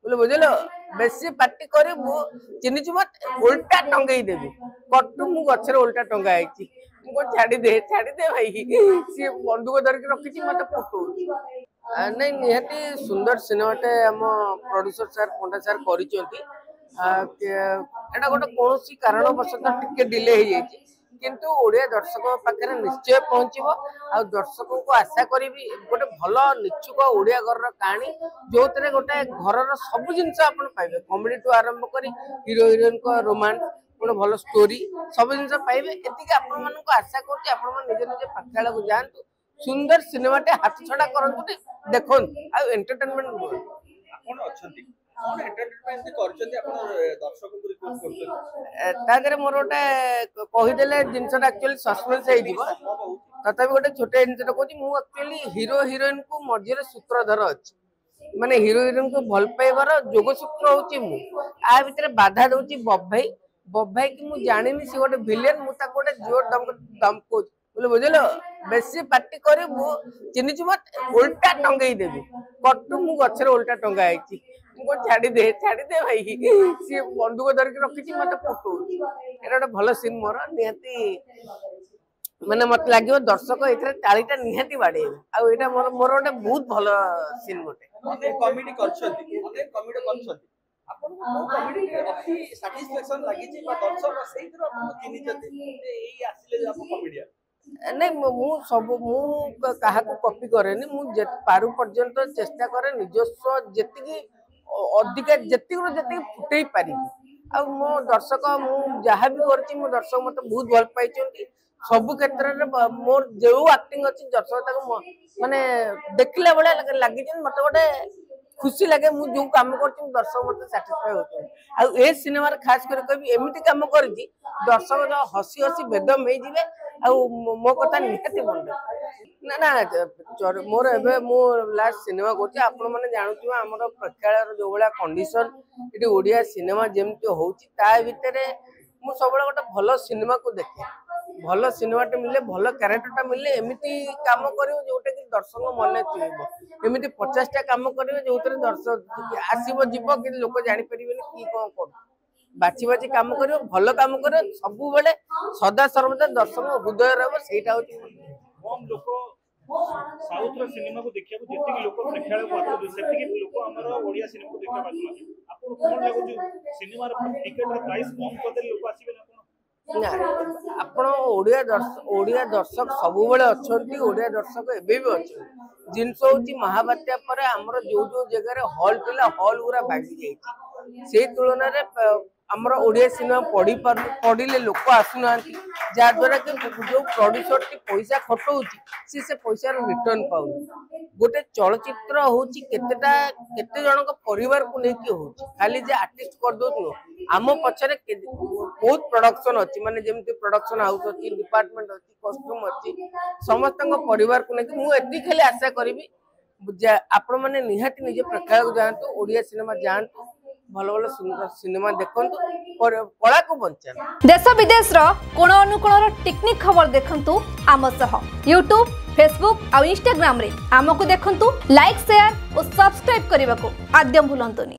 बोले बुझल बेसी पार्टी करू चिन्ह मत उल्टा टंगई देवी कटु मु गचर उल्टा टंगाई छाड़ी दे भाई सी बंदूक धरिक रखी मत फुटू नहीं निहाती सुंदर सिनेमाटे आम प्रोड्यूसर सर पंडा सर करा गोटे कौन कारणवशत टिके डिले हो जाए किंतु ओडिया दर्शक पाखे निश्चय पहुंचो आ दर्शक को आशा करी गोटे भल निचुक ओडिया घर कहानी जो गोटे घर सब जिनस पाइबे कॉमेडी टू आरंभ कर हीरो हिरोइन को रोमांस गोटे भल स्टोरी सब जिन पाइबे एति आपण आशा करुँच आप निज निज पाठशाला को जातु सुंदर सिनेमाटे हाथ छड़ा करतु देखो आ एंटरटेनमेंट मोर गोटे कहीदे जिनसा एक्चुअली सस्पेंस तथा गोटे छोटे जिन कहूँ मुझे हीरो हिरोइन को मझे सूत्रधर अच्छी माने हीरो हिरोइन को भल पाइबार जोगसूत्र हूँ भितर बाधा दौर बब भाई की मुझे जानी सी गोटे भिलेन मुझे गोटे जोर दमको बोले बुझल बेसी पार्टी करू चिन्ह मत उल्टा टंगई देवी कटु मु गचर उल्टा टंगाई छाड़ी दे भाई सी बंदूक धरिक रखी मत फुटू गोटे भल सीन मोर निहाती माने मत लगे दर्शक ये तालीटा निहाती बाड़े आईटा मोर गोटे बहुत भल सीन गोटे कॉमेडी नहीं मु सब मु कहा कॉपी करे पारु पर्यंत चेष्टा करे निजस्व जी अधिक जी फुटे पारि आ मो दर्शक मु जहाँ भी कर दर्शक मत बहुत भल पाई सब क्षेत्र में मोर जो एक्टिंग अच्छी दर्शक माने देखला भाया लगी मत गोटे खुशी लगे मुझे जो कम कर दर्शक मत साटिस्फाई होते आ सिनेमा खास कर एमती कम कर दर्शक हसी हसी बेदम हो मो कथा निहाती मन ना ना मोर ए लास्ट सिनेमा करुँच आपण मैंने जानू आम प्रेक्षालय जो भाया कंडीशन ये ओडिया सिनेमा जमती होता भितर मु सब गोटे भल सिनेमा को देखे भल सिनेमाटे मिले भल क्यारेक्टरटा मिले एमती काम कर जोटा कि दर्शक मन चुईब एमती 50टा कम कर जो दर्शक आसब जीव कि लोक जापर कि कौन कर बाछी बाछी कम कर भल कम कर सब बेले सदा सर्वदा दर्शक हृदय रहा साउथ सिनेमा को देखिया जेतिक लोक प्रेक्षालय को आतो सेतिक लोक हमर ओडिया सिनेमा को देखा पाछन आपन कोन लागो सिनेमा रे टिकट रे प्राइस कम करदे लोक आसीबे ना ना आपण ओडिया दर्शक सब बेले अच्छी ओडिया दर्शक एबे भी अच्छे जिनस हूँ महाबात्या पर आमर जो जो जगह हॉल थिला हॉल पूरा भागी जाइए से तुलन आमर ओडिया सिनेमा पढ़िले लोक आसुना जहाद्वारा कि जो प्रोड्यूसर टी पैसा खटाऊँ से पैसा रिटर्न पाऊँ गोटे चलचित्र हूँ केते जन परिवार को लेकिन हो खाली जे आर्टिस्ट कर दो आम पछरे बहुत प्रोडक्शन अच्छी माने जेमती प्रोडक्शन हाउस अच्छी डिपार्टमेंट अच्छी कस्ट्यूम अच्छी समस्त परिवार को लेकिन मुझे खाली आशा करी आपण मैंने निहाती निजे प्रेक्षालय को जातु ओडिया सिनेमा जातु भल भल सुंदर सिनेमा देखु कला को बंचा देश विदेश कोण अनुकोण टेक्निक खबर देखंतु आम सह यूट्यूब फेसबुक और इंस्टाग्राम रे आमको देखंतु लाइक शेयर और सब्सक्राइब करने को आद्य भूलंतुनी।